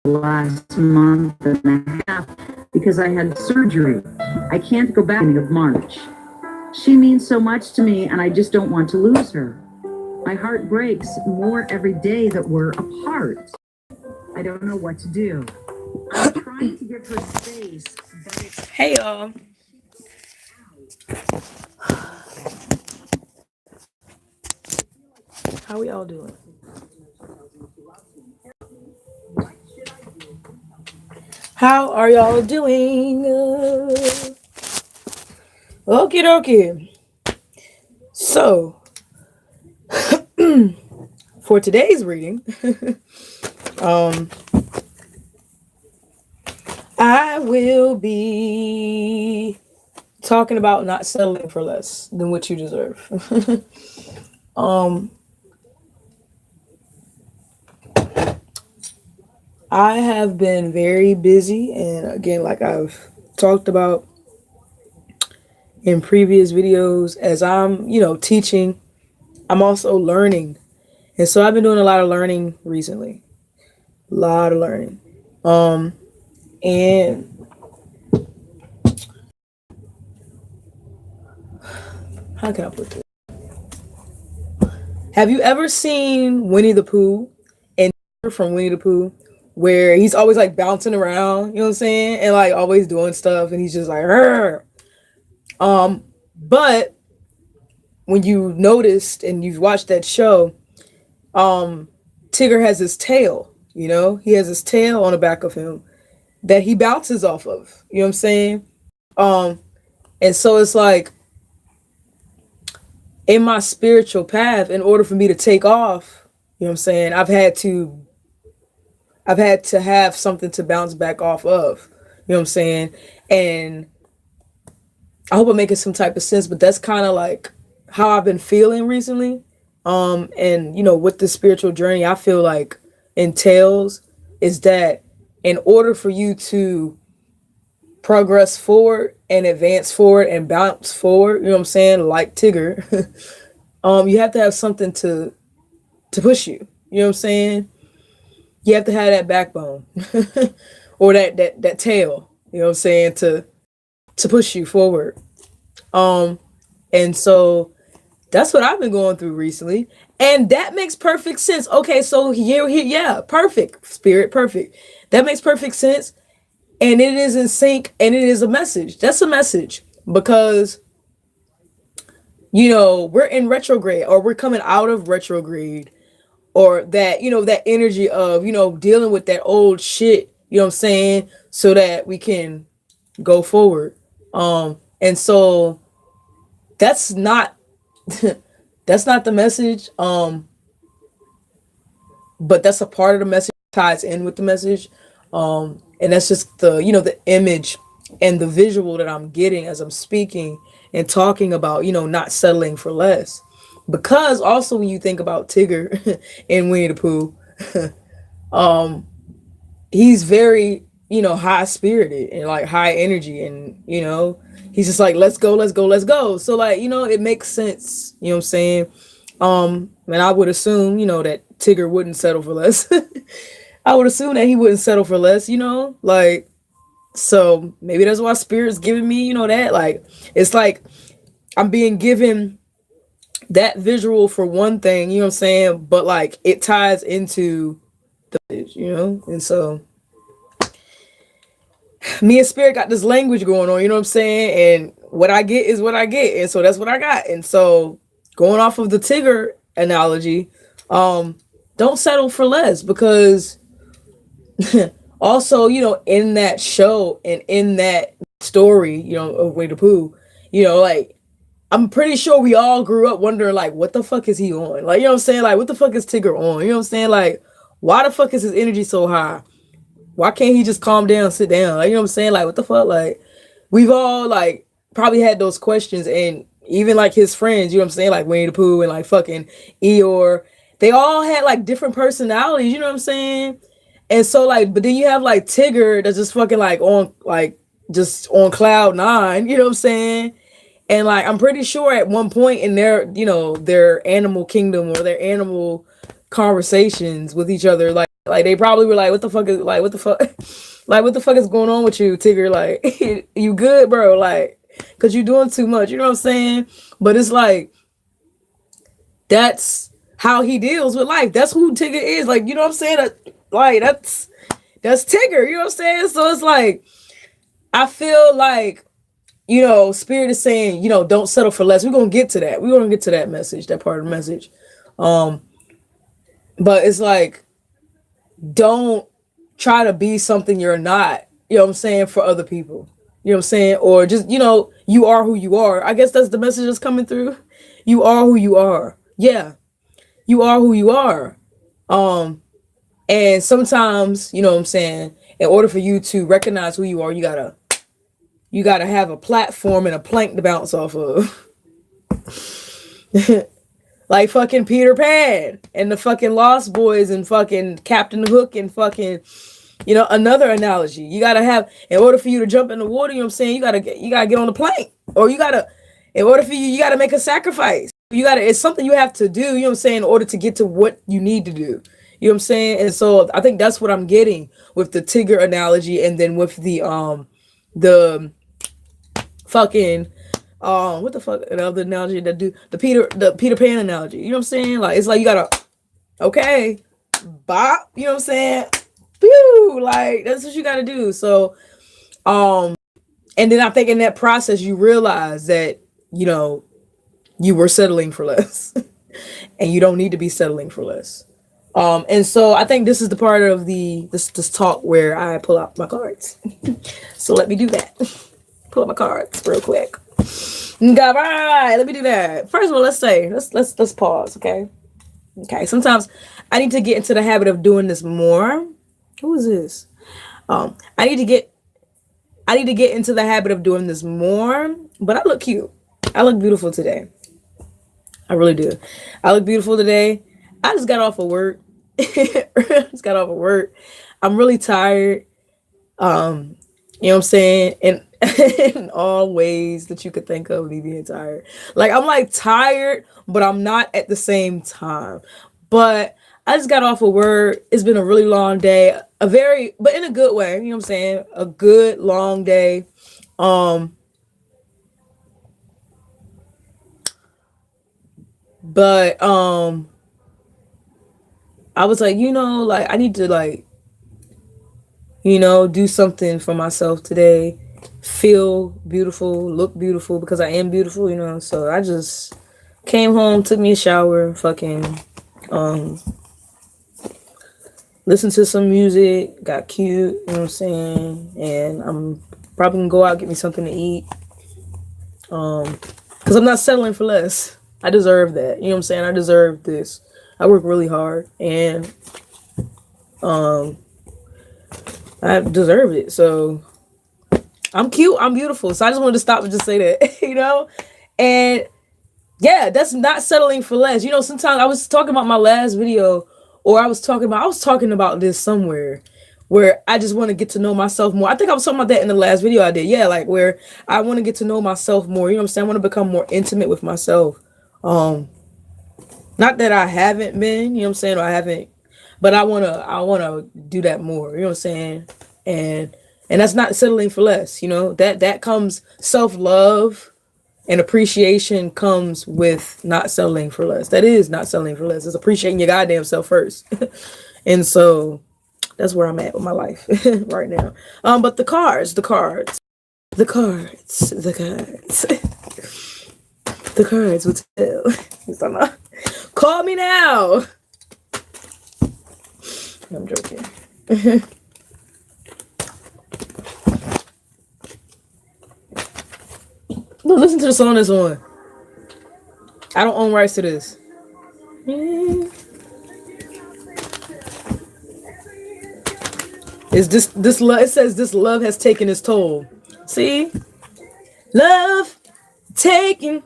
last month and a half because I had surgery. I can't go back in of March. She means so much to me, and I just don't want to lose her. My heart breaks more every day that we're apart. I don't know what to do. I'm trying to give her space, but it's Hey y'all. How we all doing? How are y'all doing? Okie dokie. So, for today's reading, um, I will be talking about not settling for less than what you deserve. um, I have been very busy, and again, like I've talked about in previous videos, as I'm, teaching, I'm also learning. And so I've been doing a lot of learning recently. A lot of learning. And how can I put this? Have you ever seen Winnie the Pooh and from Winnie the Pooh, where he's always like bouncing around, you know what I'm saying? And like always doing stuff, and he's just like, "Rrr." But when you noticed and you've watched that show, Tigger has his tail, he has his tail on the back of him that he bounces off of, you know what I'm saying? Um, and so it's like in my spiritual path, in order for me to take off, you know what I'm saying, I've had to have something to bounce back off of, you know what I'm saying? And I hope I'm making some type of sense, but that's kind of like how I've been feeling recently. And with the spiritual journey, I feel like entails is that in order for you to progress forward and advance forward and bounce forward, you know what I'm saying, like Tigger, you have to have something to push you. You know what I'm saying? You have to have that backbone or that tail, you know what I'm saying, to push you forward. And so that's what I've been going through recently. And that makes perfect sense. Okay, so here, yeah, perfect. Spirit, perfect. That makes perfect sense. And it is in sync and it is a message. That's a message because, we're in retrograde or we're coming out of retrograde or that, that energy of, dealing with that old shit, you know what I'm saying? So that we can go forward. And so that's not that's not the message, but that's a part of the message, ties in with the message, and that's just the image and the visual that I'm getting as I'm speaking and talking about not settling for less, because also when you think about Tigger and Winnie the Pooh, he's very high spirited and like high energy, and he's just like, let's go, let's go, let's go. So like it makes sense, you know what I'm saying. And I would assume that Tigger wouldn't settle for less. I would assume that he wouldn't settle for less, like, so maybe that's why Spirit's giving me that, like, it's like I'm being given that visual for one thing, you know what I'm saying, but like it ties into the and so me and Spirit got this language going on, you know what I'm saying? And what I get is what I get. And so that's what I got. And so going off of the Tigger analogy, don't settle for less, because also, in that show and in that story, of Winnie the Pooh, like, I'm pretty sure we all grew up wondering, like, what the fuck is he on? Like, you know what I'm saying? Like, what the fuck is Tigger on? You know what I'm saying? Like, why the fuck is his energy so high? Why can't he just calm down, sit down? Like, you know what I'm saying? Like, what the fuck? Like, we've all, like, probably had those questions. And even, like, his friends, you know what I'm saying? Like, Winnie the Pooh and, like, fucking Eeyore. They all had, like, different personalities, you know what I'm saying? And so, like, but then you have, like, Tigger that's just fucking, like, on, like, just on cloud nine, you know what I'm saying? And, like, I'm pretty sure at one point in their animal kingdom or their animal conversations with each other, like, Like they probably were like, what the fuck is like what the fuck like what the fuck is going on with you, Tigger? Like you good, bro? Like, cause you doing too much, you know what I'm saying? But it's like that's how he deals with life. That's who Tigger is. Like, you know what I'm saying? Like that's Tigger, you know what I'm saying? So it's like I feel like, you know, Spirit is saying, you know, don't settle for less. We're gonna get to that. We're gonna get to that message, that part of the message. But it's like, don't try to be something you're not, you know what I'm saying, for other people. You know what I'm saying? Or just, you know, you are who you are. I guess that's the message that's coming through. You are who you are. Yeah. You are who you are. And sometimes, you know what I'm saying, in order for you to recognize who you are, you gotta have a platform and a plank to bounce off of. Like fucking Peter Pan and the fucking Lost Boys and fucking Captain Hook and fucking, you know, another analogy. You gotta have, in order for you to jump in the water, you know what I'm saying, you gotta get on the plank. Or in order for you gotta make a sacrifice. It's something you have to do, you know what I'm saying, in order to get to what you need to do. You know what I'm saying? And so I think that's what I'm getting with the Tigger analogy, and then with the fucking what the fuck, another analogy that do the Peter Pan analogy. You know what I'm saying? Like, it's like you gotta, okay, bop, you know what I'm saying? Pew, like that's what you gotta do. So and then I think in that process you realize that, you know, you were settling for less. And you don't need to be settling for less. And so I think this is the part of this talk where I pull out my cards. So let me do that. Pull up my cards real quick. All right, let me do that. First of all, let's pause, okay? Okay, sometimes I need to get into the habit of doing this more. Who is this? I need to get into the habit of doing this more, but I look cute. I look beautiful today. I really do. I look beautiful today. I just got off of work. I'm really tired. You know what I'm saying? And in all ways that you could think of me being tired. Like, I'm like tired, but I'm not at the same time. But I just got off of work. It's been a really long day. But in a good way. You know what I'm saying? A good long day. But I was like, you know, like I need to, like, you know, do something for myself today. Feel beautiful, look beautiful, because I am beautiful, you know. So I just came home, took me a shower, fucking listened to some music, got cute, you know what I'm saying? And I'm probably gonna go out, get me something to eat. Because I'm not settling for less. I deserve that. You know what I'm saying? I deserve this. I work really hard, and I deserve it. So I'm cute, I'm beautiful. So I just wanted to stop and just say that, you know? And yeah, that's not settling for less. You know, sometimes I was talking about my last video, or I was talking about this somewhere, where I just want to get to know myself more. I think I was talking about that in the last video I did. Yeah, like where I want to get to know myself more. You know what I'm saying? I want to become more intimate with myself. Not that I haven't been, you know what I'm saying, or I haven't, but I wanna do that more, you know what I'm saying? And that's not settling for less, you know, that comes, self-love and appreciation comes with not settling for less. That is not settling for less. It's appreciating your goddamn self first. And so that's where I'm at with my life right now. But the cards will tell. Call me now. I'm joking. Look, listen to the song that's on. I don't own rights to this. Is this love? It says this love has taken its toll. See, love taking.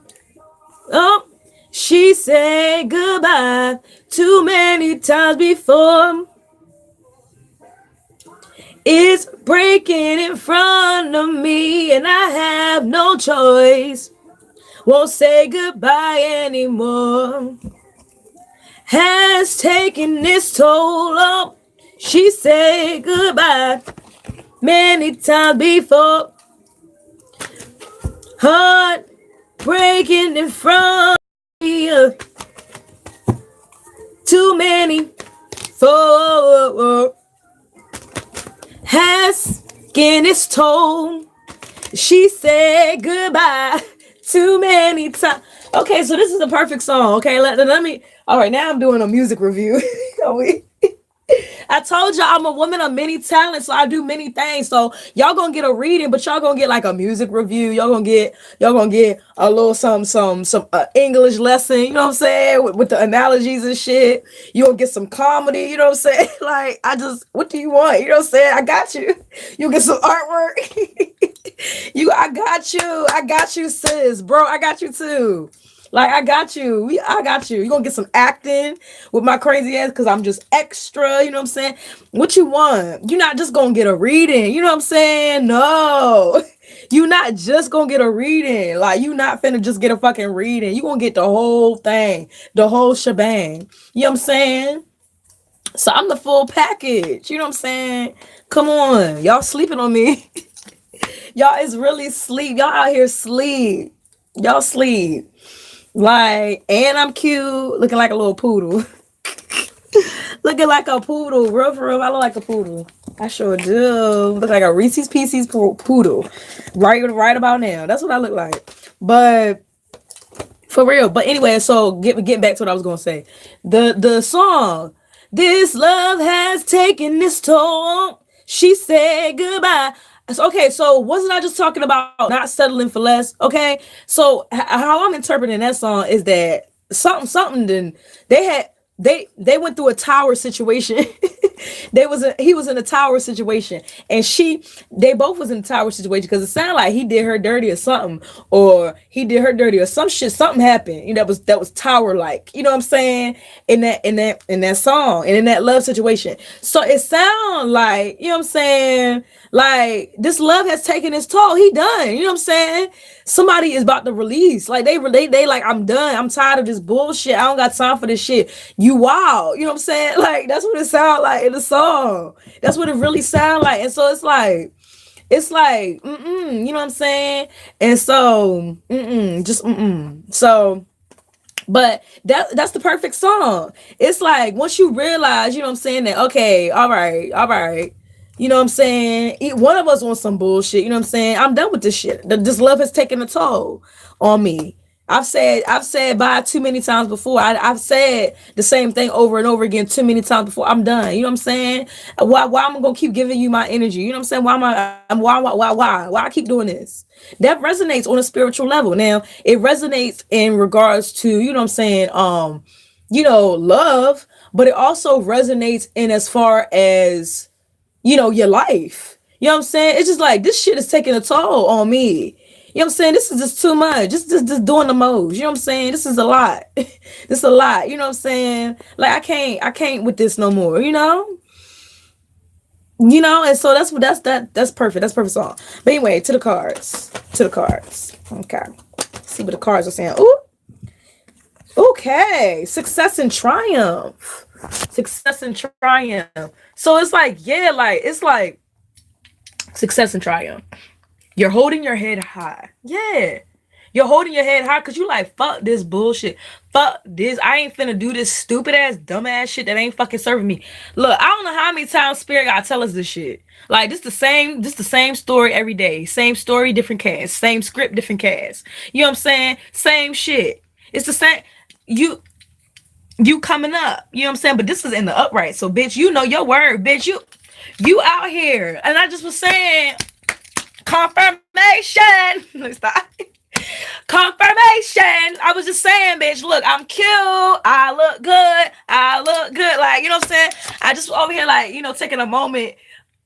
Oh, she said goodbye too many times before. It's breaking in front of me and I have no choice. Won't say goodbye anymore. Has taken its toll. Oh, She said goodbye many times before. Heart breaking in front of you. Too many for has skin its toll. She said goodbye too many times. Okay, so this is the perfect song. Okay, let me. All right, now I'm doing a music review. I told y'all I'm a woman of many talents, so I do many things. So y'all gonna get a reading, but y'all gonna get like a music review. Y'all gonna get a little some English lesson. You know what I'm saying, with the analogies and shit. You gonna get some comedy. You know what I'm saying. Like what do you want? You know what I'm saying. I got you. You get some artwork. I got you, sis, bro. I got you too. Like I got you. I got you. You gonna get some acting with my crazy ass because I'm just extra. You know what I'm saying? What you want? You're not just gonna get a reading. You know what I'm saying? No. You're not just gonna get a reading. Like you not finna just get a fucking reading. You gonna get the whole thing, the whole shebang. You know what I'm saying? So I'm the full package. You know what I'm saying? Come on, y'all sleeping on me. Y'all is really sleep. Y'all out here sleep. Y'all sleep. Like, and I'm cute, looking like a little poodle. Looking like a poodle, real for real. I look like a poodle. I sure do. Look like a Reese's Pieces poodle. Right about now. That's what I look like. But for real. But anyway, so getting back to what I was gonna say. The song, this love has taken its toll. She said goodbye. Okay, so wasn't I just talking about not settling for less? Okay, so how I'm interpreting that song is that something. Then they went through a tower situation. He was in a tower situation, and they both was in a tower situation because it sounded like he did her dirty or something, or he did her dirty or some shit. Something happened, that was tower like. You know what I'm saying? In that song and in that love situation. So it sounds like, you know what I'm saying, like this love has taken its toll. He done. You know what I'm saying? Somebody is about to release. Like they like, I'm done. I'm tired of this bullshit. I don't got time for this shit. You wild. You know what I'm saying? Like that's what it sounds like in the song. That's what it really sounds like. And so it's like, you know what I'm saying? And so, So, but that's the perfect song. It's like once you realize, you know what I'm saying, that okay, all right. You know what I'm saying? One of us wants some bullshit. You know what I'm saying? I'm done with this shit. This love has taken a toll on me. I've said bye too many times before. I've said the same thing over and over again too many times before. I'm done. You know what I'm saying? Why am I gonna keep giving you my energy? You know what I'm saying? Why I keep doing this? That resonates on a spiritual level. Now it resonates in regards to, you know what I'm saying, love, but it also resonates in as far as, your life. You know what I'm saying? It's just like this shit is taking a toll on me. You know what I'm saying? This is just too much. Just doing the most. You know what I'm saying? This is a lot. This is a lot. You know what I'm saying? Like I can't with this no more, you know? And so that's perfect. That's perfect song. But anyway, to the cards. Okay. Let's see what the cards are saying. Ooh. Okay. Success and triumph. So it's like, yeah, like it's like success and triumph. You're holding your head high. Yeah. You're holding your head high because you like, fuck this bullshit. Fuck this. I ain't finna do this stupid ass, dumb ass shit that ain't fucking serving me. Look, I don't know how many times Spirit gotta tell us this shit. Like, this the same story every day. Same story, different cast. Same script, different cast. You know what I'm saying? Same shit. It's the same. You coming up. You know what I'm saying? But this is in the upright. So, bitch, you know your word. Bitch, you out here. And I just was saying, confirmation. Stop. Confirmation. I was just saying, bitch, look, I'm cute. I look good. Like, you know what I'm saying? I just over here, like, taking a moment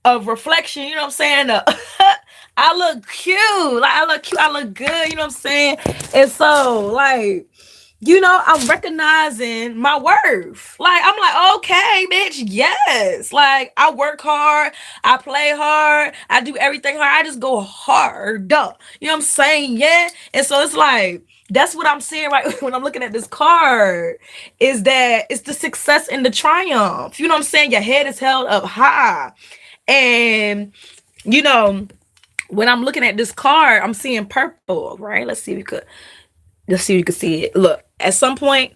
of reflection. You know what I'm saying? I look cute. Like, I look cute. I look good. You know what I'm saying? And so, like, I'm recognizing my worth. Like, I'm like, okay, bitch, yes. Like, I work hard, I play hard, I do everything hard, I just go hard. You know what I'm saying? Yeah. And so it's like, that's what I'm seeing right when I'm looking at this card, is that it's the success and the triumph. You know what I'm saying? Your head is held up high. And, you know, when I'm looking at this card, I'm seeing purple, right? Let's see if you can see it. Look, at some point,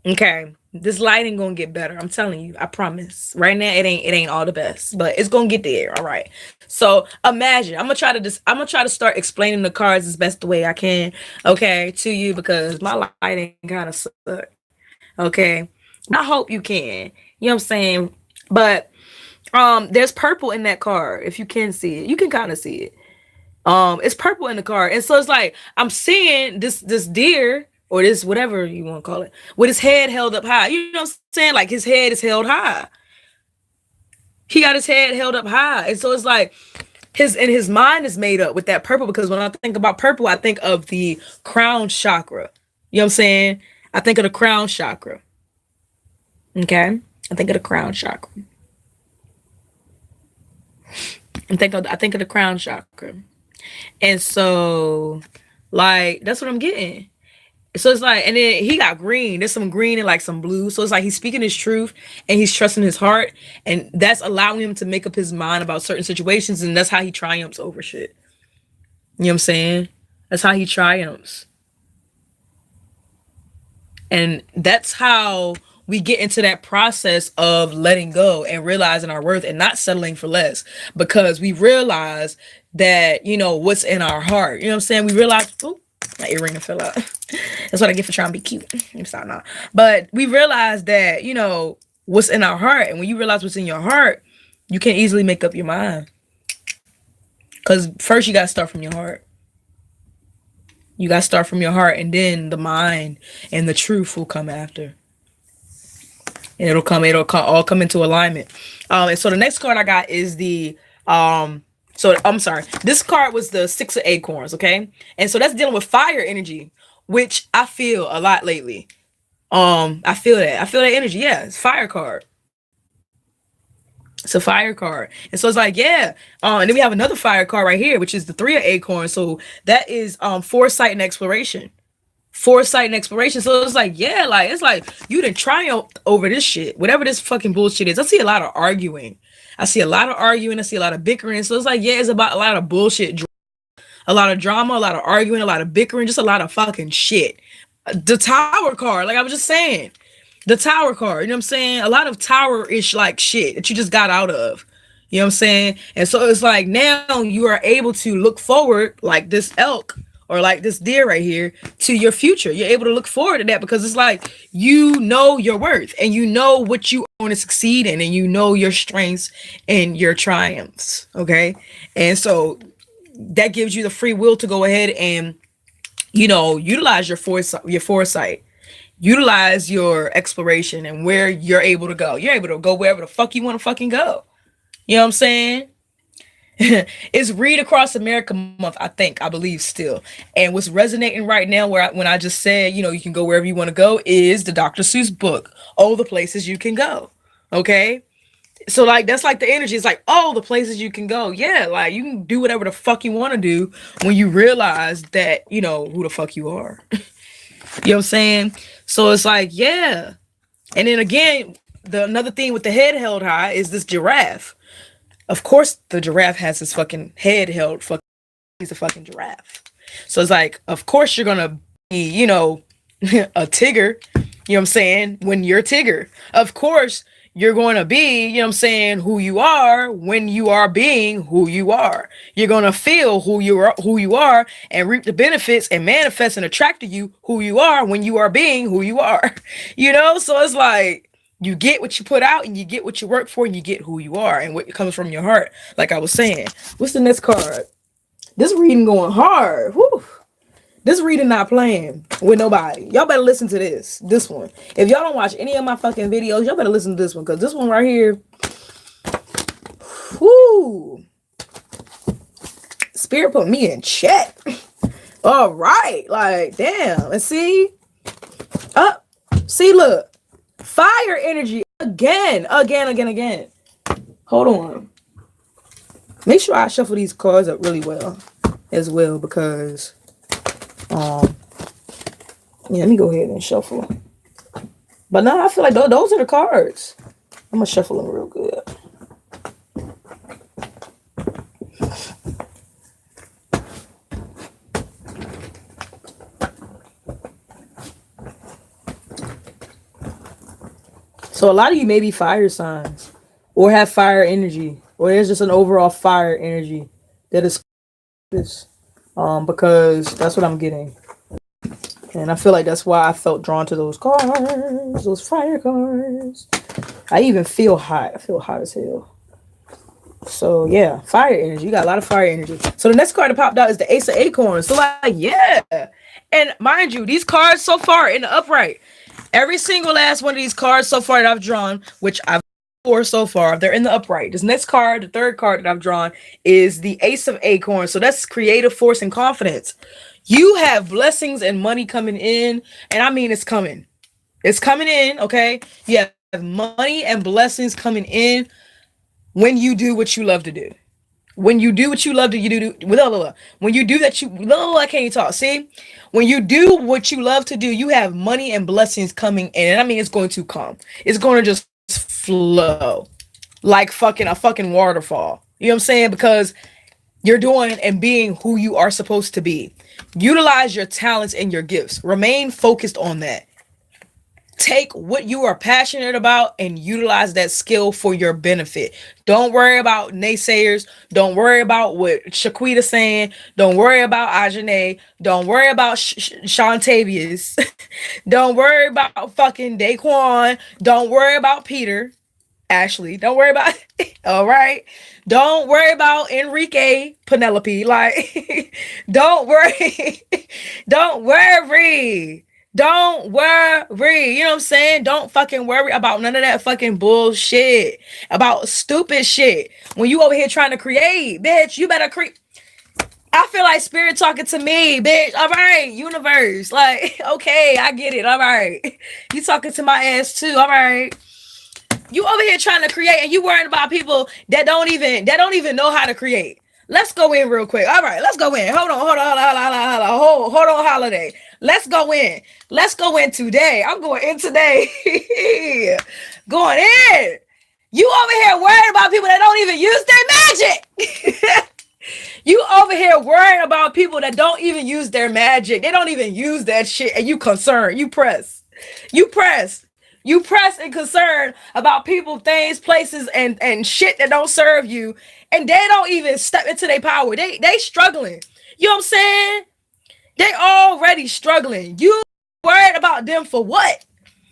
okay, this lighting gonna get better. I'm telling you, I promise. Right now, it ain't all the best, but it's gonna get there. All right. So imagine I'm gonna try to start explaining the cards as best the way I can, okay, to you, because my lighting kind of suck. Okay. I hope you can. You know what I'm saying? But there's purple in that card. If you can see it, you can kind of see it. It's purple in the card, and so it's like I'm seeing this deer, or this whatever you want to call it, with his head held up high. You know what I'm saying? Like, his head is held high. He got his head held up high, and so it's like his mind is made up with that purple, because when I think about purple, I think of the crown chakra. You know what I'm saying? I think of the crown chakra. Okay, I think of the crown chakra. I think of the crown chakra. And so, like, that's what I'm getting. So it's like, and then he got green. There's some green and like some blue. So it's like he's speaking his truth and he's trusting his heart. And that's allowing him to make up his mind about certain situations. And that's how he triumphs over shit. You know what I'm saying? That's how he triumphs. And that's how we get into that process of letting go and realizing our worth and not settling for less, because we realize that, what's in our heart. You know what I'm saying? We realize, oh, my earring fell out. That's what I get for trying to be cute. It's not now. But we realize that, what's in our heart. And when you realize what's in your heart, you can easily make up your mind. Because first you got to start from your heart. You got to start from your heart, and then the mind and the truth will come after. And it'll all come into alignment. And so the next card I got is so I'm sorry. This card was the 6 of Acorns, okay? And so that's dealing with fire energy, which I feel a lot lately. I feel that. I feel that energy. Yeah, it's fire card. It's a fire card. And so it's like, yeah. And then we have another fire card right here, which is the 3 of Acorns. So that is foresight and exploration. Foresight and exploration. So it's like, yeah, like, it's like you done triumphed over this shit, whatever this fucking bullshit is. I see a lot of arguing. I see a lot of bickering. So it's like, yeah, it's about a lot of bullshit, a lot of drama, a lot of arguing, a lot of bickering, just a lot of fucking shit. The tower card, like I was just saying, the tower card, you know what I'm saying? A lot of tower-ish like shit that you just got out of. You know what I'm saying? And so it's like, now you are able to look forward, like this elk or like this deer right here, to your future. You're able to look forward to that, because it's like, you know your worth and you know what you want to succeed in, and you know your strengths and your triumphs. Okay. And so that gives you the free will to go ahead and, utilize your foresight, utilize your exploration, and where you're able to go. You're able to go wherever the fuck you want to fucking go. You know what I'm saying? It's Read Across America month, I believe still. And what's resonating right now, when I just said, you can go wherever you want to go, is the Dr. Seuss book, All the Places You Can Go. Okay? So like, that's like the energy. It's like, all the places you can go. Yeah, like you can do whatever the fuck you want to do when you realize that, who the fuck you are. You know what I'm saying? So it's like, yeah. And then again, another thing with the head held high is this giraffe. Of course, the giraffe has his fucking head held. He's a fucking giraffe. So it's like, of course you're gonna be, a Tigger. You know what I'm saying? When you're Tigger, of course you're going to be, who you are when you are being who you are. You're going to feel who you are, and reap the benefits and manifest and attract to you who you are when you are being who you are. So it's like, you get what you put out, and you get what you work for, and you get who you are and what comes from your heart. Like I was saying, what's the next card? This reading going hard. Whew. This reading not playing with nobody. Y'all better listen to this one. If y'all don't watch any of my fucking videos, y'all better listen to this one, because this one right here, whoo, Spirit put me in check. All right, like, damn. And see, Up. See, look. Fire energy again. Hold on. Make sure I shuffle these cards up really well as well because yeah, let me go ahead and shuffle. But no, I feel like those are the cards. I'm gonna shuffle them real good. So a lot of you may be fire signs or have fire energy, or there's just an overall fire energy that is this. Because that's what I'm getting. And I feel like that's why I felt drawn to those cards, those fire cards. I even feel hot. I feel hot as hell. So yeah, fire energy. You got a lot of fire energy. So the next card that popped out is the Ace of Acorns. So like, yeah. And mind you, these cards so far in the upright, every single last one of these cards so far that I've drawn, which I've four so far, they're in the upright. This next card, the third card that I've drawn, is the Ace of Acorns. So that's creative force and confidence. You have blessings and money coming in, and I mean it's coming. It's coming in, okay? You have money and blessings coming in when you do what you love to do. When you do what you love to do, when you do that, I can't even talk. See, when you do what you love to do, you have money and blessings coming in, and I mean it's going to come. It's going to just flow like a fucking waterfall. You know what I'm saying? Because you're doing and being who you are supposed to be. Utilize your talents and your gifts. Remain focused on that. Take what you are passionate about and utilize that skill for your benefit. Don't worry about naysayers. Don't worry about what Shaquita saying. Don't worry about Ajane. Don't worry about Shantavius. Don't worry about fucking Daquan. Don't worry about Peter. Ashley. Don't worry about it. All right. Don't worry about Enrique Penelope. Like, don't worry. Don't worry. Don't worry. You know what I'm saying? Don't fucking worry about none of that fucking bullshit. About stupid shit. When you over here trying to create, bitch, you better create. I feel like spirit talking to me, bitch. All right, universe. Like, okay, I get it. All right. You talking to my ass too. All right. You over here trying to create and you worrying about people that don't even know how to create. Let's go in real quick. All right, let's go in. Hold on, holiday. Let's go in. Let's go in today. I'm going in today. Going in. You over here worried about people that don't even use their magic. You over here worrying about people that don't even use their magic. They don't even use that shit. And you concerned. You press and concerned about people, things, places, and shit that don't serve you, and they don't even step into their power. They struggling. You know what I'm saying? They already struggling. You worried about them for what?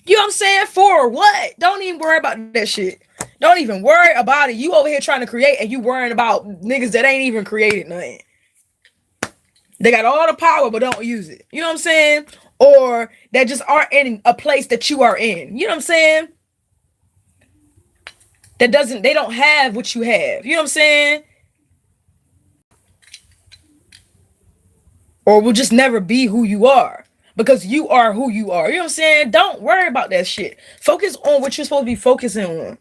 You know what I'm saying? For what? Don't even worry about that shit. Don't even worry about it. You over here trying to create, and you worrying about niggas that ain't even created nothing. They got all the power, but don't use it. You know what I'm saying? Or that just aren't in a place that you are in. You know what I'm saying? They don't have what you have. You know what I'm saying? Or will just never be who you are. Because you are who you are. You know what I'm saying? Don't worry about that shit. Focus on what you're supposed to be focusing on.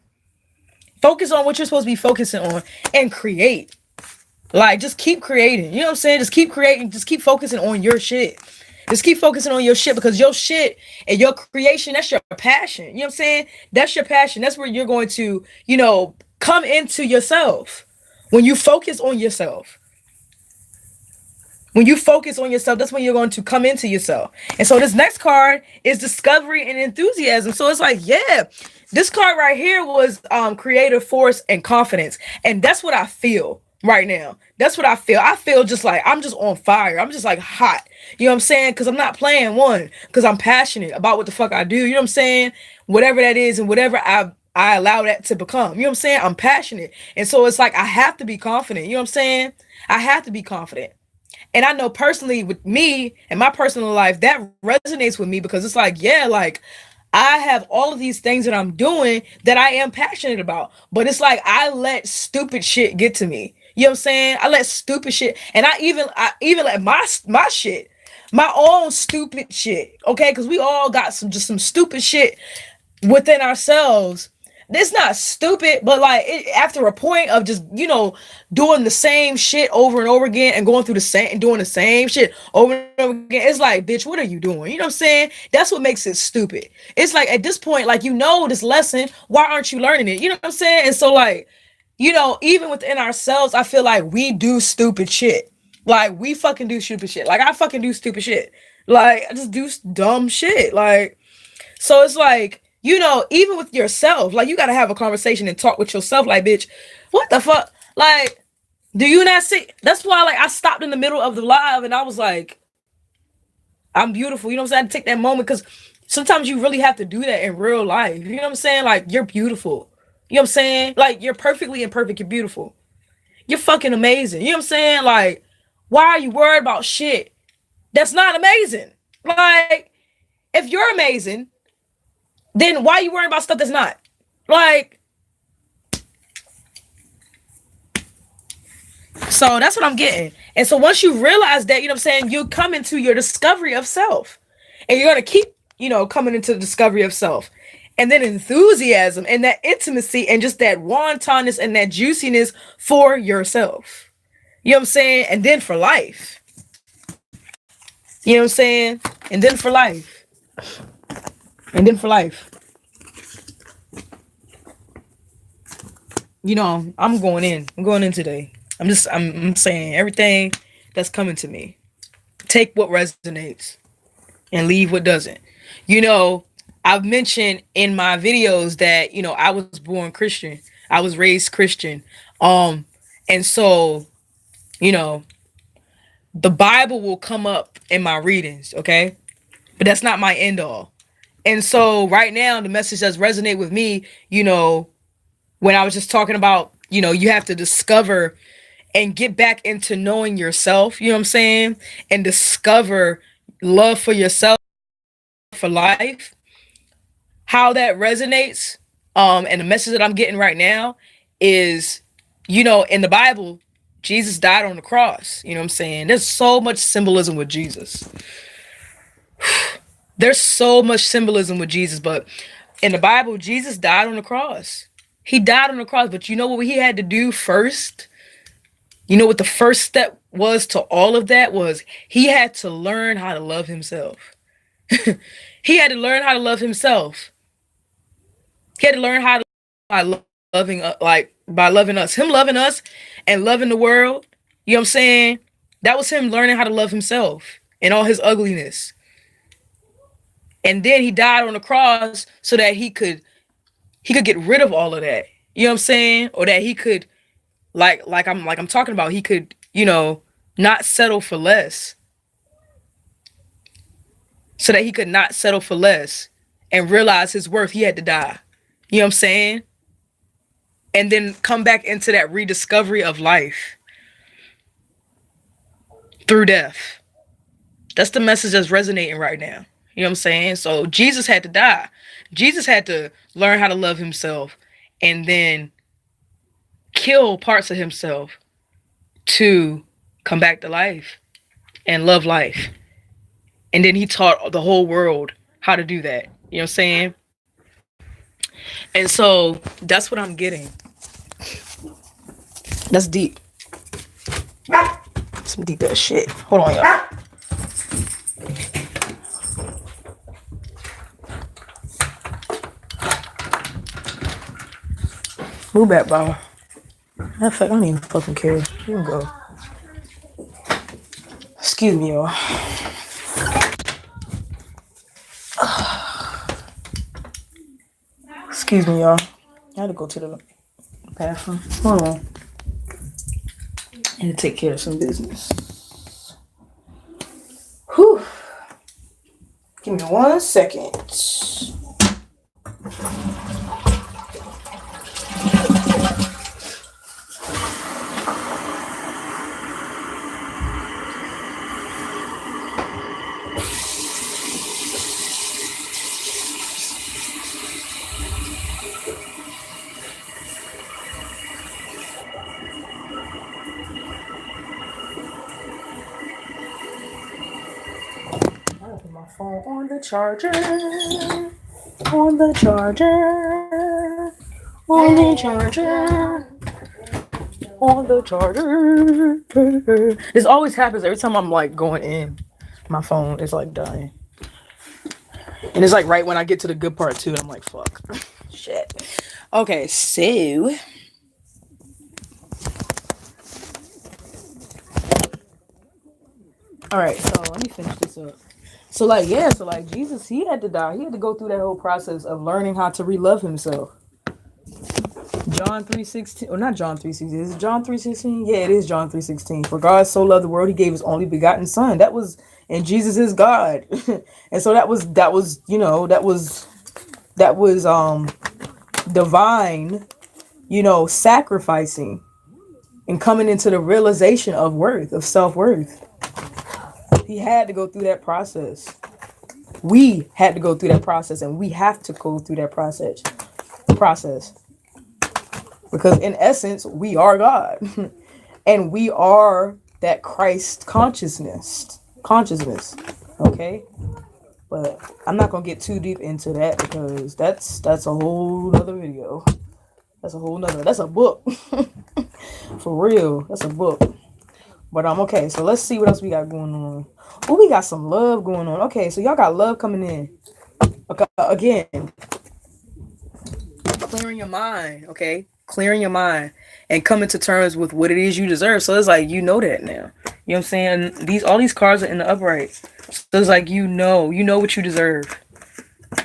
Focus on what you're supposed to be focusing on and create. Like, just keep creating. You know what I'm saying? Just keep creating. Just keep focusing on your shit. Just keep focusing on your shit, because your shit and your creation, that's your passion. You know what I'm saying? That's your passion. That's where you're going to, come into yourself. When you focus on yourself. When you focus on yourself, that's when you're going to come into yourself. And so this next card is discovery and enthusiasm. So it's like, yeah, this card right here was creative force and confidence. And that's what I feel right now. That's what I feel. I feel just like I'm just on fire. I'm just like hot. You know what I'm saying? Because I'm not playing one. Because I'm passionate about what the fuck I do. You know what I'm saying? Whatever that is and whatever I allow that to become. You know what I'm saying? I'm passionate. And so it's like I have to be confident. You know what I'm saying? I have to be confident. And I know personally with me and my personal life, that resonates with me, because it's like, yeah, like I have all of these things that I'm doing that I am passionate about. But it's like I let stupid shit get to me. You know what I'm saying? I let stupid shit, and I even let my shit, my own stupid shit, okay? Because we all got some stupid shit within ourselves. It's not stupid, but like after a point of just doing the same shit over and over again and going through the same and doing the same shit over and over again, it's like, bitch, what are you doing? You know what I'm saying? That's what makes it stupid. It's like at this point, like this lesson, why aren't you learning it? You know what I'm saying? And so like, even within ourselves, I feel like we do stupid shit. Like we fucking do stupid shit. Like I fucking do stupid shit. Like I just do dumb shit. Like so it's like, even with yourself, like you gotta have a conversation and talk with yourself. Like, bitch, what the fuck? Like, do you not see? That's why, like, I stopped in the middle of the live and I was like, I'm beautiful. You know what I'm saying? I had to take that moment because sometimes you really have to do that in real life. You know what I'm saying? Like, you're beautiful. You know what I'm saying? Like, you're perfectly imperfect. You're beautiful. You're fucking amazing. You know what I'm saying? Like, why are you worried about shit that's not amazing? Like, if you're amazing, then why are you worrying about stuff that's not? Like, so that's what I'm getting. And so once you realize that, you know what I'm saying, you come into your discovery of self. And you're going to keep, coming into the discovery of self. And then enthusiasm and that intimacy and just that wantonness and that juiciness for yourself. You know what I'm saying? And then for life. You know what I'm saying? And then for life. And then for life. I'm going in. I'm going in today. I'm saying everything that's coming to me. Take what resonates and leave what doesn't. I've mentioned in my videos that, I was born Christian. I was raised Christian. And so, the Bible will come up in my readings, okay? But that's not my end all. And so right now, the message does resonate with me, when I was just talking about, you have to discover and get back into knowing yourself, you know what I'm saying? And discover love for yourself, for life, how that resonates. And the message that I'm getting right now is, in the Bible, Jesus died on the cross. You know what I'm saying? There's so much symbolism with Jesus. There's so much symbolism with Jesus, but in the Bible, Jesus died on the cross. He died on the cross, but you know what he had to do first? You know what the first step was to all of that was? He had to learn how to love himself. He had to learn how to love himself. He had to learn how to by loving us. Him loving us and loving the world. You know what I'm saying? That was him learning how to love himself and all his ugliness. And then he died on the cross so that he could get rid of all of that. You know what I'm saying? Or that he could like I'm talking about, he could, not settle for less. So that he could not settle for less and realize his worth, he had to die. You know what I'm saying? And then come back into that rediscovery of life through death. That's the message that's resonating right now. You know what I'm saying? So Jesus had to die. Jesus had to learn how to love himself and then kill parts of himself to come back to life and love life. And then he taught the whole world how to do that. You know what I'm saying? And so that's what I'm getting. That's deep. Some deep ass shit. Hold on, y'all. Move back, bro. Matter of fact, I don't even fucking care. You can go. Excuse me, y'all. Excuse me, y'all. I had to go to the bathroom. Hold on. I need to take care of some business. Whew. Give me 1 second. phone on the charger. On the charger. On the charger. On the charger. This always happens every time I'm like going in. My phone is like dying. And it's like right when I get to the good part too. I'm like, fuck. Shit. Okay, so. Alright, so let me finish this up. So like, yeah, so like Jesus, he had to die. He had to go through that whole process of learning how to re-love himself. John 3:16, or not John 3:16, is it John 3:16? Yeah, it is John 3:16. For God so loved the world, he gave his only begotten son. That was, and Jesus is God. And so that was divine, sacrificing and coming into the realization of worth, of self-worth. He had to go through that process. We had to go through that process, and we have to go through that process. Because in essence, we are God. And we are that Christ consciousness. Okay? But I'm not gonna get too deep into that because that's a whole other video. That's a book. For real. That's a book. But okay, so let's see what else we got going on. Oh, we got some love going on. Okay, so y'all got love coming in. Okay, again. Clearing your mind, okay? Clearing your mind and coming to terms with what it is you deserve. So it's like you know that now. You know what I'm saying? All these cards are in the upright. So it's like you know what you deserve.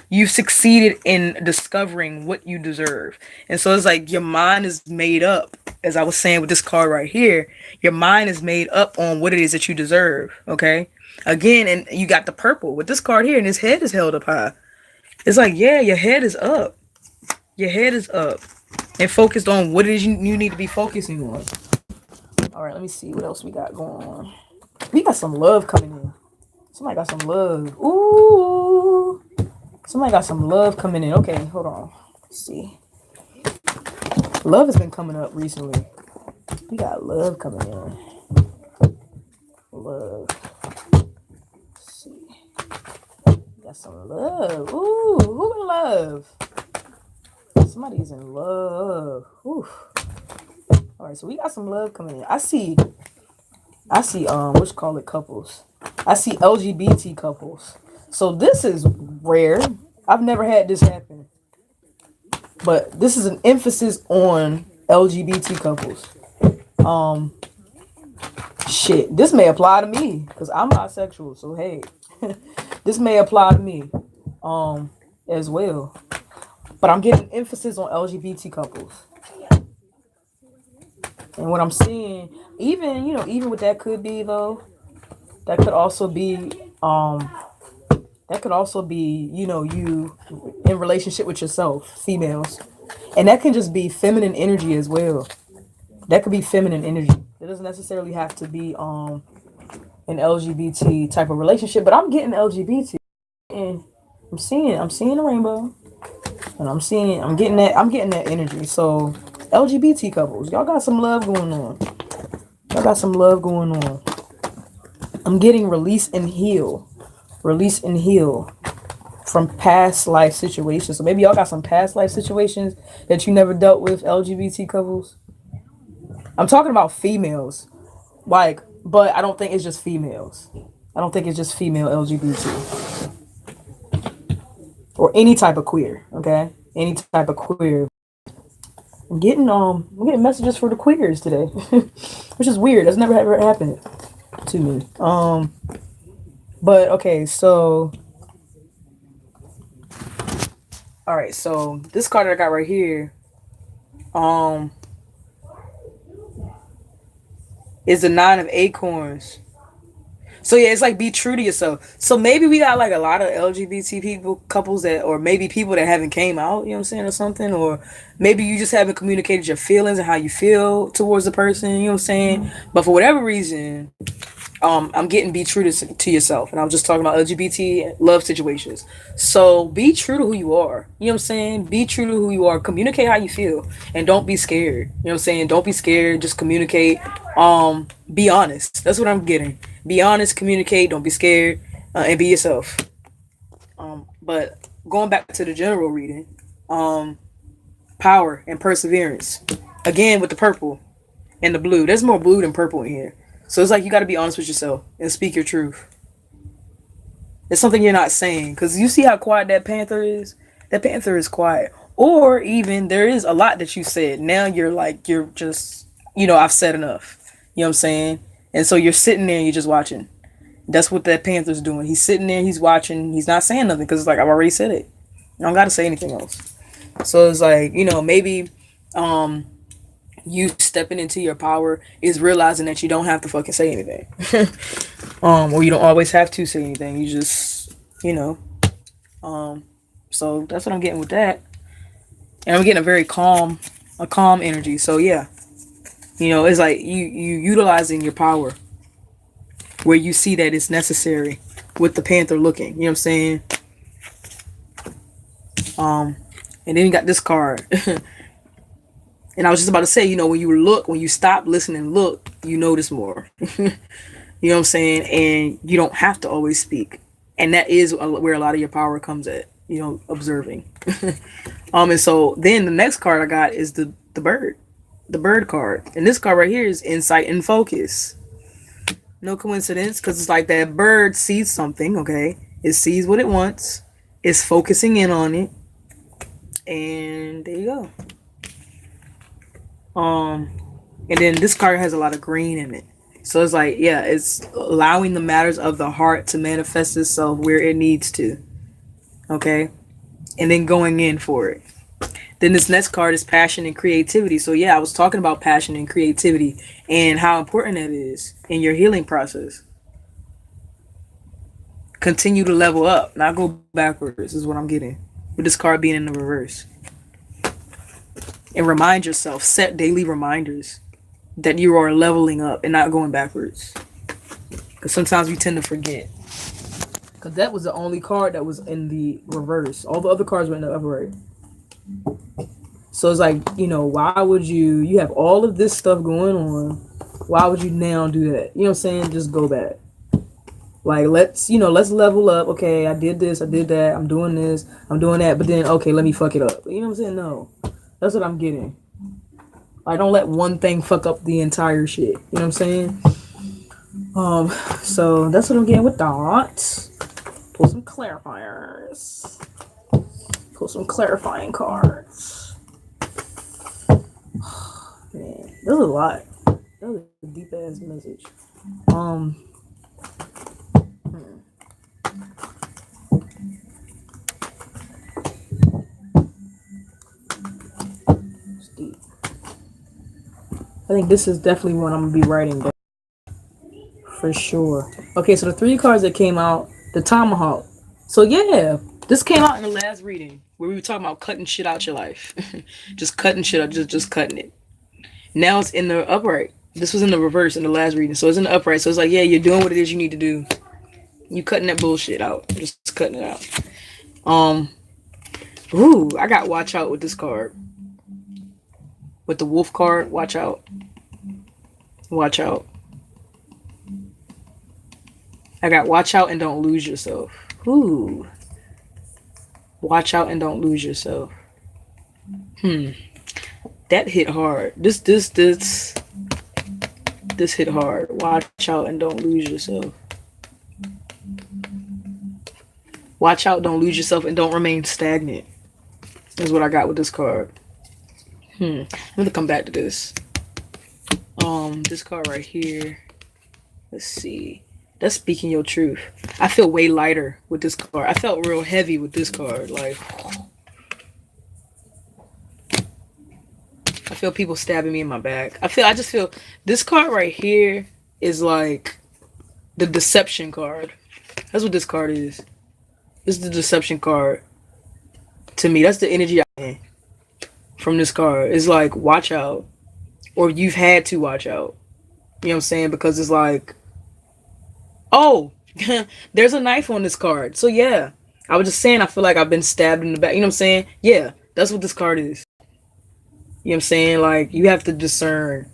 You've succeeded in discovering what you deserve. And so it's like your mind is made up. As I was saying with this card right here, your mind is made up on what it is that you deserve. Okay? Again, and you got the purple with this card here, and his head is held up high. It's like, yeah, your head is up. Your head is up. And focused on what it is you need to be focusing on. All right, let me see what else we got going on. We got some love coming in. Somebody got some love. Ooh. Somebody got some love coming in. Okay, hold on. Let's see. Love has been coming up recently. We got love coming in. Love. Let's see. We got some love. Ooh, who in love? Somebody's in love. Ooh. All right, so we got some love coming in. I see what's called it couples. I see LGBT couples. So this is rare. I've never had this happen. But this is an emphasis on LGBT couples. Shit, this may apply to me because I'm bisexual. So hey, this may apply to me as well. But I'm getting emphasis on LGBT couples. And what I'm seeing, even what that could be though, that could also be you in relationship with yourself, females. And that can just be feminine energy as well. That could be feminine energy. It doesn't necessarily have to be an LGBT type of relationship, but I'm getting LGBT and I'm seeing the rainbow. And I'm getting that energy. So LGBT couples, y'all got some love going on. I'm getting release and heal from past life situations. So maybe y'all got some past life situations that you never dealt with, LGBT couples. I'm talking about females, but I don't think it's just females. I don't think it's just female LGBT or any type of queer. Okay, any type of queer. I'm getting messages for the queers today, which is weird. That's never ever happened to me. But okay, so all right, so this card that I got right here, is the 9 of Acorns. So yeah, it's like be true to yourself. So maybe we got like a lot of LGBT couples that, or maybe people that haven't came out, you know what I'm saying, or something, or maybe you just haven't communicated your feelings and how you feel towards the person, you know what I'm saying. But for whatever reason, I'm getting be true to yourself, and I'm just talking about LGBT love situations. So be true to who you are. You know what I'm saying? Be true to who you are. Communicate how you feel, and don't be scared. You know what I'm saying? Don't be scared. Just communicate. Be honest. That's what I'm getting. Be honest. Communicate. Don't be scared, and be yourself. But going back to the general reading, um, power and perseverance. Again with the purple and the blue. There's more blue than purple in here. So it's like you got to be honest with yourself and speak your truth. It's something you're not saying because you see how quiet that panther is. That panther is quiet. Or even there is a lot that you said. Now you're like you're just I've said enough. You know what I'm saying? And so you're sitting there and you're just watching. That's what that panther's doing. He's sitting there, he's watching, he's not saying nothing because it's like I've already said it. I don't got to say anything else. So it's like maybe um you stepping into your power is realizing that you don't have to fucking say anything. Or you don't always have to say anything. You just um so that's what I'm getting with that. And I'm getting a calm energy. So yeah, it's like you utilizing your power where you see that it's necessary with the panther looking. You know what I'm saying? And then you got this card. And I was just about to say, when you stop, listen, and look, you notice more. You know what I'm saying? And you don't have to always speak. And that is where a lot of your power comes at, observing. And so then the next card I got is the bird card. And this card right here is insight and focus. No coincidence, because it's like that bird sees something, okay? It sees what it wants. It's focusing in on it. And there you go. And then this card has a lot of green in it. So it's like, yeah, it's allowing the matters of the heart to manifest itself where it needs to. Okay? And then going in for it. Then this next card is passion and creativity. So yeah, I was talking about passion and creativity and how important that is in your healing process. Continue to level up, not go backwards, is what I'm getting. With this card being in the reverse. And remind yourself, set daily reminders that you are leveling up and not going backwards. Because sometimes we tend to forget. Because that was the only card that was in the reverse. All the other cards were in the upright. So it's like, why would you have all of this stuff going on. Why would you now do that? You know what I'm saying? Just go back. Like, let's level up. Okay, I did this, I did that, I'm doing this, I'm doing that. But then, okay, let me fuck it up. You know what I'm saying? No. That's what I'm getting. I don't let one thing fuck up the entire shit. You know what I'm saying? So that's what I'm getting with that. Pull some clarifiers. Pull some clarifying cards. Man, that was a lot. That was a deep ass message. It's deep. I think this is definitely one I'm gonna be writing down. For sure. Okay, so the 3 cards that came out, the tomahawk. So yeah, this came out in the last reading where we were talking about cutting shit out your life. Just cutting shit out, just cutting it. Now it's in the upright. This was in the reverse in the last reading. So it's in the upright. So it's like, yeah, you're doing what it is you need to do. You cutting that bullshit out. Just cutting it out. I got watch out with this card. With the wolf card, watch out. Watch out. I got watch out and don't lose yourself. Ooh. Watch out and don't lose yourself. That hit hard. This hit hard. Watch out and don't lose yourself. Watch out, don't lose yourself, and don't remain stagnant. Is what I got with this card. I'm gonna come back to this. This card right here. Let's see. That's speaking your truth. I feel way lighter with this card. I felt real heavy with this card. Like, I feel people stabbing me in my back. I just feel this card right here is like the deception card. That's what this card is. This is the deception card. To me, that's the energy I get from this card. It's like, watch out. Or you've had to watch out. You know what I'm saying? Because it's like, oh, there's a knife on this card. So yeah, I was just saying I feel like I've been stabbed in the back. You know what I'm saying? Yeah, that's what this card is. You know what I'm saying? Like, you have to discern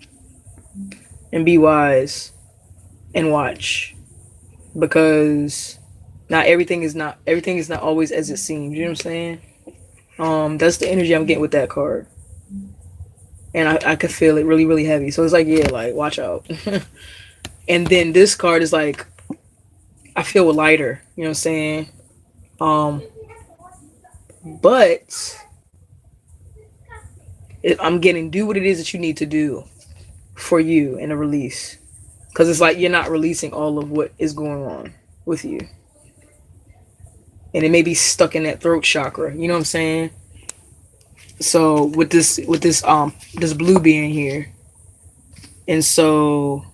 and be wise and watch. Because Not everything is not always as it seems. You know what I'm saying? That's the energy I'm getting with that card. And I could feel it really, really heavy. So it's like, yeah, like watch out. And then this card is like, I feel lighter. You know what I'm saying? Um, but I'm getting do what it is that you need to do for you in a release, because it's like you're not releasing all of what is going on with you, and it may be stuck in that throat chakra. You know what I'm saying? So this blue being here, and so,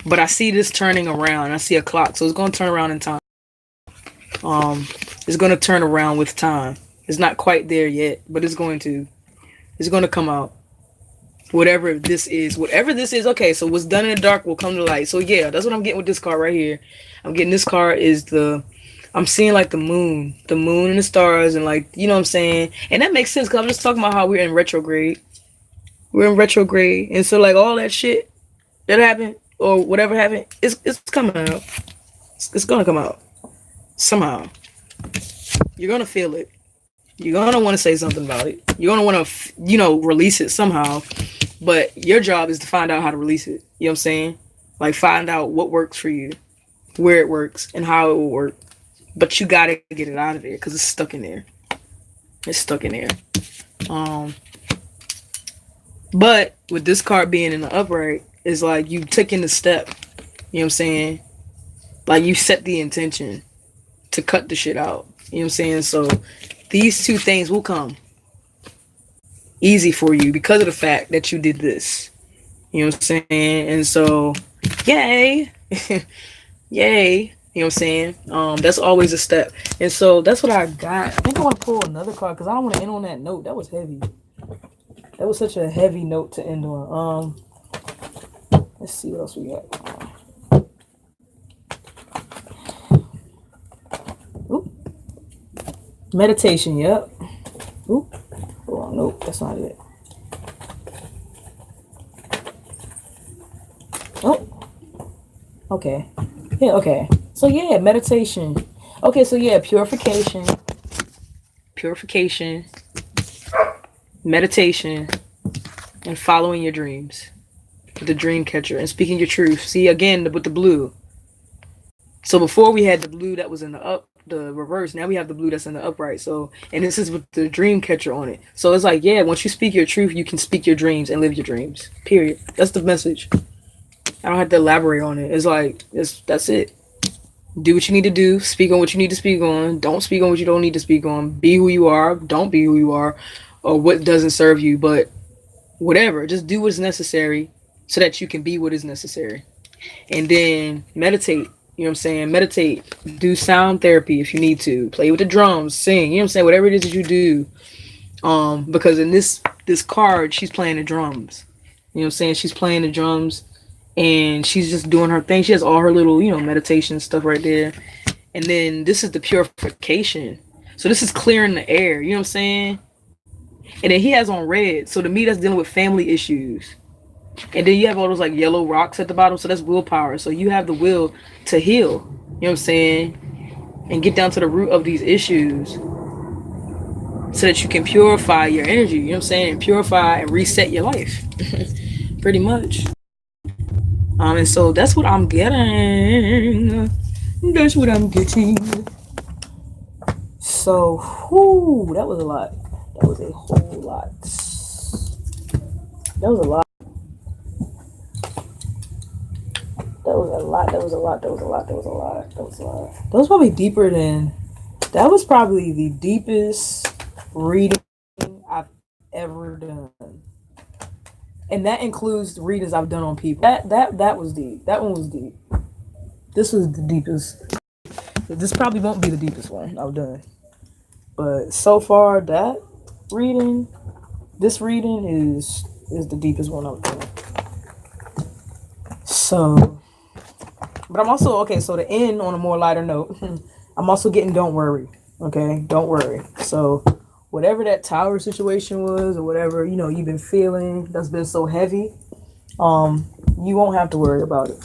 but I see this turning around. I see a clock, so it's going to turn around in time. Um, it's going to turn around with time. It's not quite there yet, but it's going to. It's going to come out. Whatever this is. Okay, so what's done in the dark will come to light. So yeah, that's what I'm getting with this card right here. I'm getting this card is I'm seeing like the moon and the stars, and like, you know what I'm saying? And that makes sense because I'm just talking about how we're in retrograde. We're in retrograde. And so like all that shit that happened or whatever happened, it's coming out. It's going to come out. Somehow. You're going to feel it. You're going to want to say something about it. You're going to want to, release it somehow. But your job is to find out how to release it. You know what I'm saying? Like, find out what works for you, where it works, and how it will work. But you got to get it out of there because it's stuck in there. It's stuck in there. But with this card being in the upright, it's like you taking the step. You know what I'm saying? Like, you set the intention to cut the shit out. You know what I'm saying? So these two things will come easy for you because of the fact that you did this. You know what I'm saying? And so, yay. Yay. You know what I'm saying? That's always a step. And so that's what I got. I think I want to pull another card because I don't want to end on that note. That was heavy. That was such a heavy note to end on. Let's see what else we got. Oop. Meditation, yep. Oop. Oh, nope, that's not it. Oh. Okay. Yeah, okay. So yeah, meditation. Okay, so yeah, purification, meditation, and following your dreams. The dream catcher and speaking your truth. See, again, with the blue. So before we had the blue that was in the reverse. Now we have the blue that's in the upright. So, and this is with the dream catcher on it. So it's like, yeah, once you speak your truth, you can speak your dreams and live your dreams. Period. That's the message. I don't have to elaborate on it. It's like, that's it. Do what you need to do. Speak on what you need to speak on. Don't speak on what you don't need to speak on. Be who you are. Don't be who you are, or what doesn't serve you. But whatever, just do what's necessary so that you can be what is necessary. And then meditate. You know what I'm saying? Meditate. Do sound therapy if you need to. Play with the drums. Sing. You know what I'm saying? Whatever it is that you do. Because in this card, she's playing the drums. You know what I'm saying? She's playing the drums. And she's just doing her thing. She has all her little, meditation stuff right there. And then this is the purification. So this is clearing the air. You know what I'm saying? And then he has on red. So to me, that's dealing with family issues. And then you have all those like yellow rocks at the bottom. So that's willpower. So you have the will to heal. You know what I'm saying? And get down to the root of these issues so that you can purify your energy. You know what I'm saying? And purify and reset your life. Pretty much. And so that's what I'm getting. That's what I'm getting. So, that was a lot. That was a whole lot. That was a lot. That was a lot. That was a lot. That was a lot. That was a lot. That was a lot. That was probably deeper than. That was probably the deepest reading I've ever done. And that includes the readings I've done on people. That was deep. That one was deep. This was the deepest. This probably won't be the deepest one I've done. But so far, this reading is the deepest one I've done. So, but I'm also, okay, so to end on a more lighter note, I'm also getting don't worry. Okay, don't worry. So, whatever that tower situation was or whatever, you've been feeling that's been so heavy, you won't have to worry about it.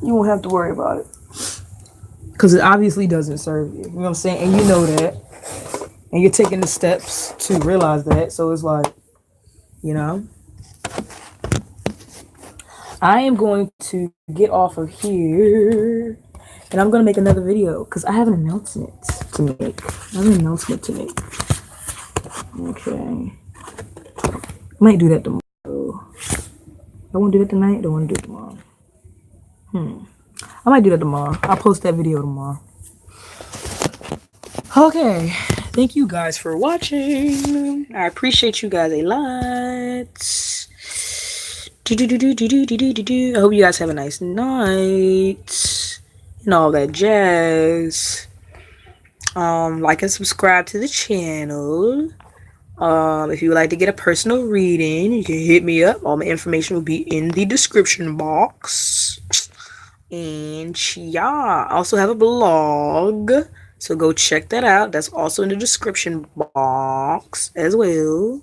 You won't have to worry about it. because it obviously doesn't serve you. You know what I'm saying? And you know that. And you're taking the steps to realize that. So it's like, you know, I am going to get off of here and I'm going to make another video because I have an announcement to make. Okay. I might do that tomorrow. I want to do that tonight. I don't want to do it tomorrow. I might do that tomorrow. I'll post that video tomorrow. Okay. Thank you guys for watching. I appreciate you guys a lot. I hope you guys have a nice night and all that jazz. Like and subscribe to the channel. If you would like to get a personal reading, you can hit me up. All my information will be in the description box. And yeah, I also have a blog, so go check that out. That's also in the description box as well.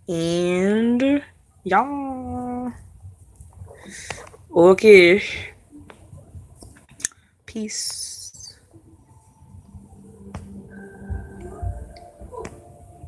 And yeah, okay, peace.